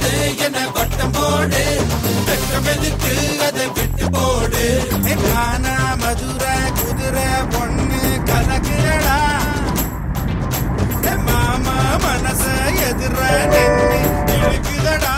போடு என்ன வட்டம் போடு வெட்டம் எதுக்கு அதை விட்டு போடு கானா மதுரை குதிரை பொண்ணு கலக்குறடா மாமா மனச எதிர நின்னு இழுக்குதடா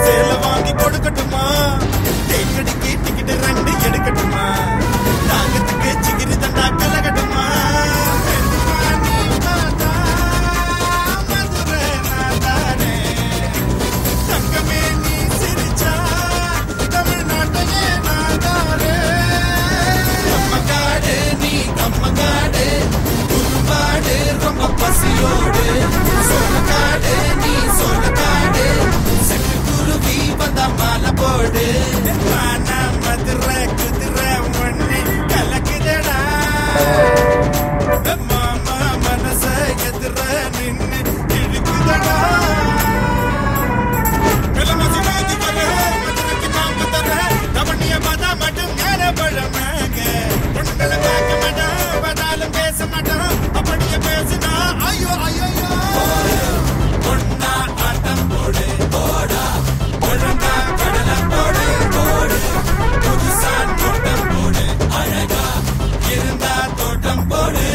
சேல வாங்கி கொடுக்கட்டுமா தேக்கடிக்கு டிக்கெட் 2 எடுக்கட்டுமா தாகத்துக்கு சிகிரி தண்டா கலகட்டுமா மதுரை நாட்டானே தங்கமே நீ சிரிச்சா தமிழ்நாட்டையே நாட்டாரே அம்மகாடு நீ அம்மகாடு குறும்பாடு ரொம்ப பசியோடு சோளக்காடு நீ சோளக்காடு குருவி வந்த மாலை போடு கானா மதுரை குதிரை ஒண்ணு கலக்குதடா மாமா மனச எதிர நின்னு இழுக்குதடா மதுரைக்கு நாம தர தவணிய பார்த்தா மட்டும் ஞான பழமாங்க பொண்ணுங்களை பார்க்க மாட்டோம் பார்த்தாலும் பேச மாட்டோம் அப்படியே பேசினா ஐயோ ஐயோ பொண்ணா ஆட்டம் போடு போடா ஒழுங்கா கடலை போடு போடு புதுசா தோட்டம் போடு அழகா இருந்தா தோட்டம் போடு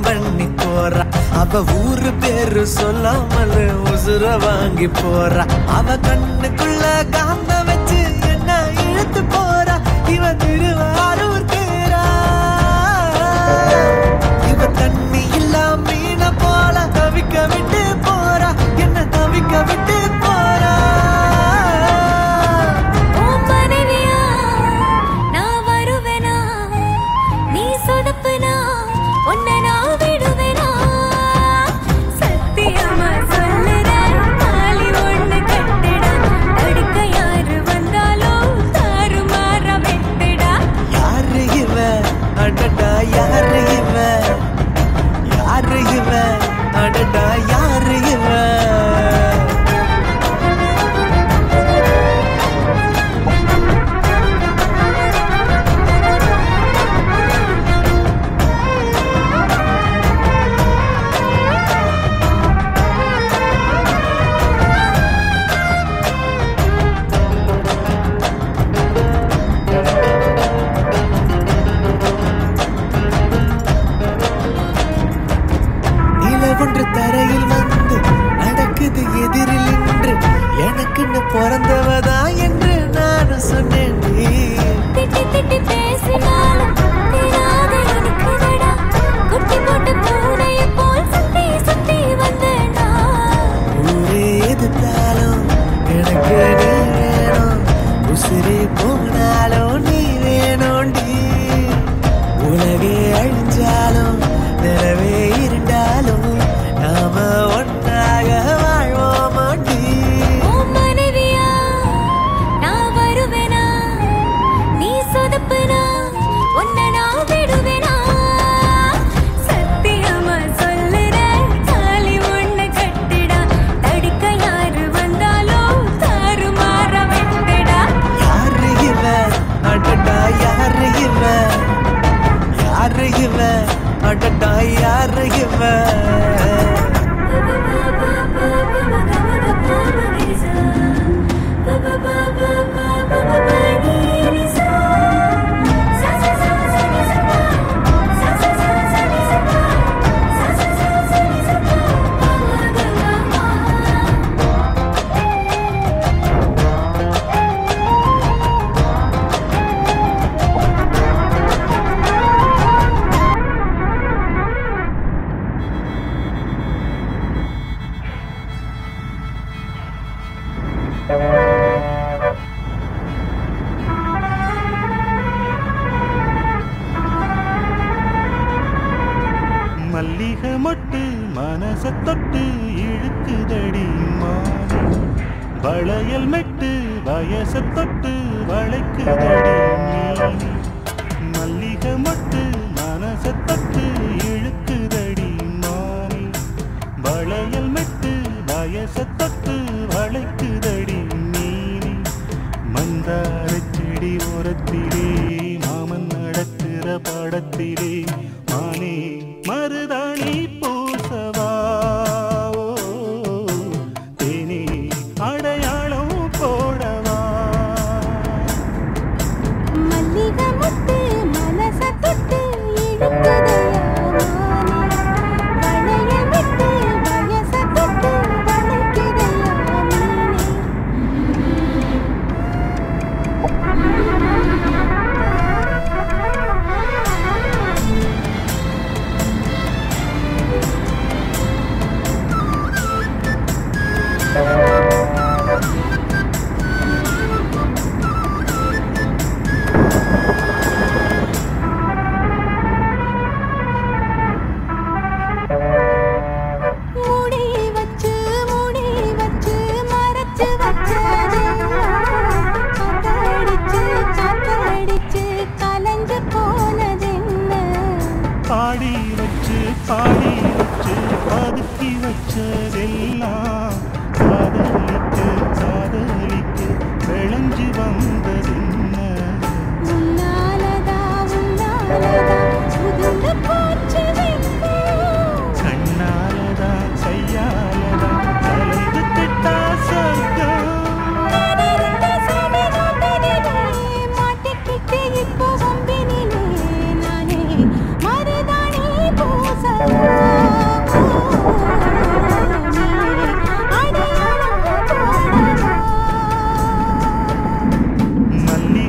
பண்ணி போறா அவ ஊரு பேரு சொல்லாமல் உசுர வாங்கி போறா அவ கண்ணுக்குள்ள காந்த வச்சு என்ன இழுத்து போறா இவ திருவாரூர் பேரா இவ தண்ணி இல்லா மீன போல தவிக்க விட்டு போறா என்ன தவிக்க விட்டு போறா சத்தியமா சொல்லுற தாலி ஒண்ணு கட்டுடா தடுக்க யாரு மல்லிகை மொட்டு மனச தொட்டு இழுக்குதடி மானே வளையல் மெட்டு வயச தொட்டு வளைக்குதடி நீ மல்லிகை மொட்டு மனச தொட்டு இழுக்குதடி மானே வளையல் மெட்டு வயச தொட்டு வளைக்குதடி நீ மந்தார செடி ஓரத்திலே மாமன் நடக்கிற படத்திலே மானே மருதாணி பூசவா தேனே அடையாளம் போடவா மல்லிகை முத்து மனச தொட்டு இழுக்குதையா வளையல் விட்டு வயச தொட்டு வளைக்குதையா மூடி வச்சு மறைச்சு வச்சது காத்தடிச்சு கலஞ்சு போனதென்ன பாடி வச்சு பதுக்கி வச்சதெல்லாம் காதலிக்கு விளைஞ்சு வந்ததென்ன உன்னாலதா உதிர்ந்து போச்சு கண்ணாலதா கையாலதா கலந்து திட்டா சொர்க்கம் மாட்டிக்கிட்டு இப்போ வம்பினிலே நானே மருதாணி பூசவா மல்லி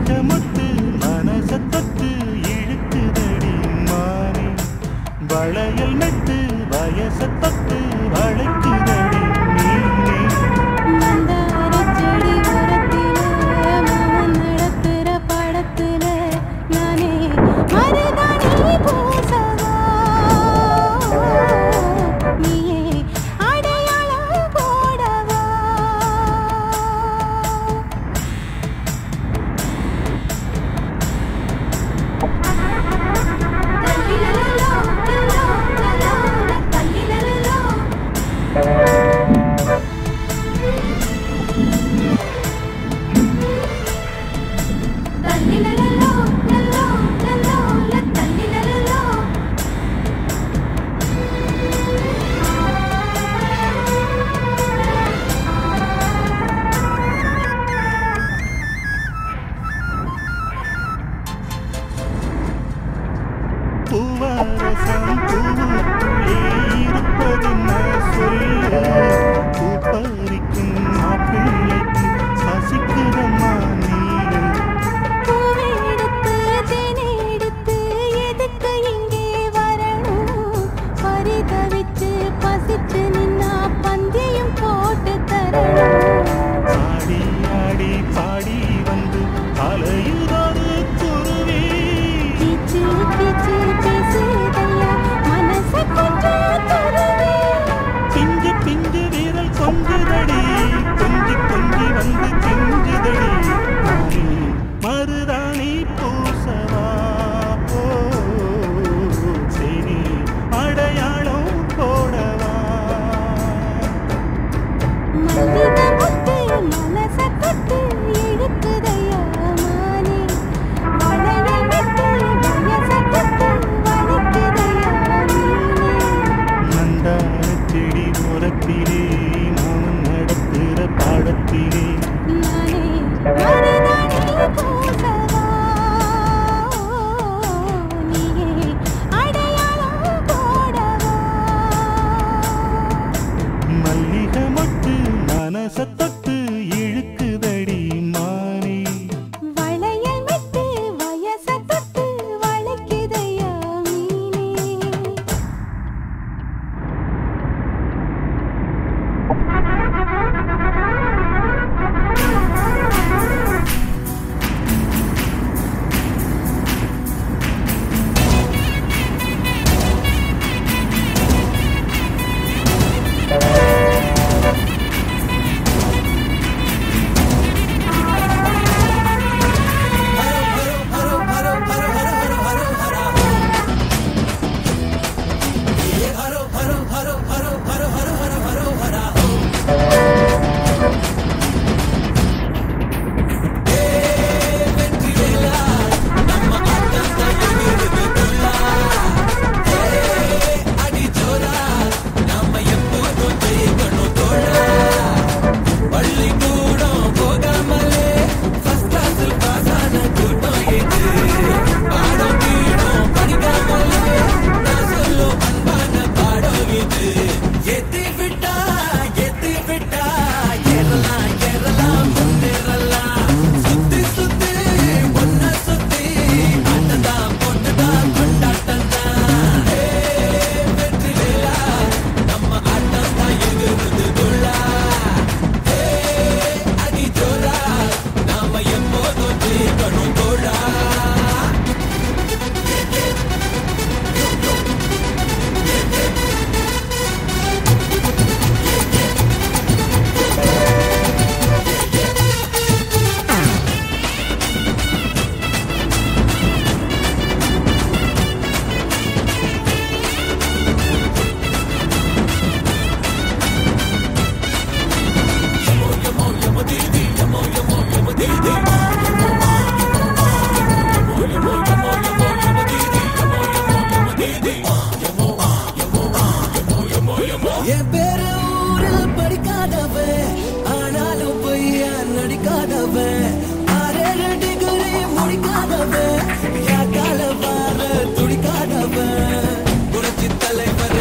படிக்காதவன் 6 டிகிரி முடிக்காதவன் யாக்கால வார துடிக்காதவன் புரட்சி தலைவர்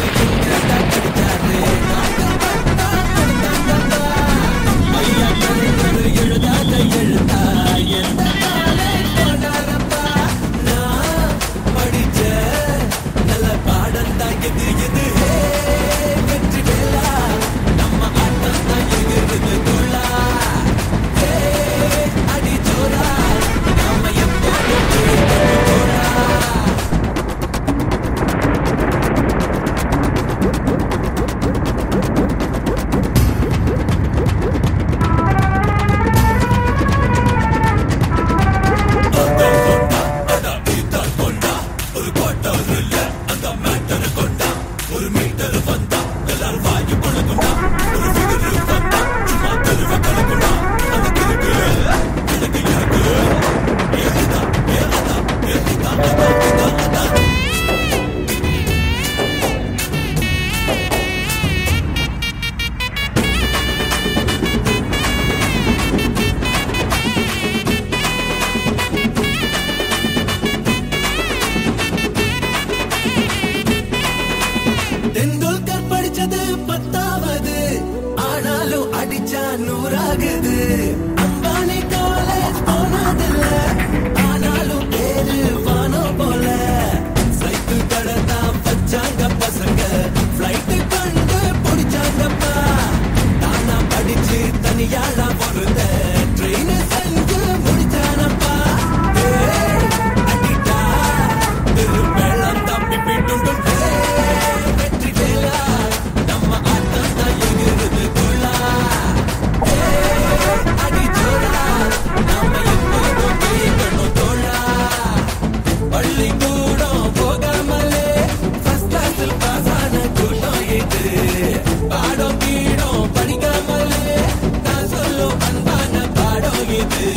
கிடைச்சாரு ஐயா தலைவர் எழுதாத எழுத்தா எந்த நாளே கொண்டாரப்பா நான் படிச்ச நல்ல பாடம் தான் எது வெற்றி வேலா நம்ம ஆட்டம் தான் எகிருது தோழா அடி ஜோரா நாம எப்போதும் தோழா தெண்டுல்கர் படிச்சது 10வது ஆனாலும் அடிச்சா 100ஆகுது அம்பானி காலேஜ் போனதில்ல ஆனாலும் பேரு வானோ போல சைக்கிள் கடை தான் வச்சாங்க பசங்க ஃப்ளைட்டு கண்டு பிடிச்சாங்கப்பா தானா படிச்சு தனியாளா பொருந்த ட்ரெயின் செஞ்சு முடிச்சானப்பா அடிட்டா திருமேளம் தம்பி பிட்டுண்டு வெற்றி வேலா நம்ம ஆட்டம் தான் எகிருது தோழா அடி ஜோரா நாம எப்போதும் ஜெயிக்கணும் தோழா பள்ளிக்கூடம் போகாமலே ஃபர்ஸ்ட் கிளாஸில் பாஸ் ஆன கூட்டம் இது பாடம் கீடம் படிக்காமலே நான் சொல்லும் அன்பான பாடம் இது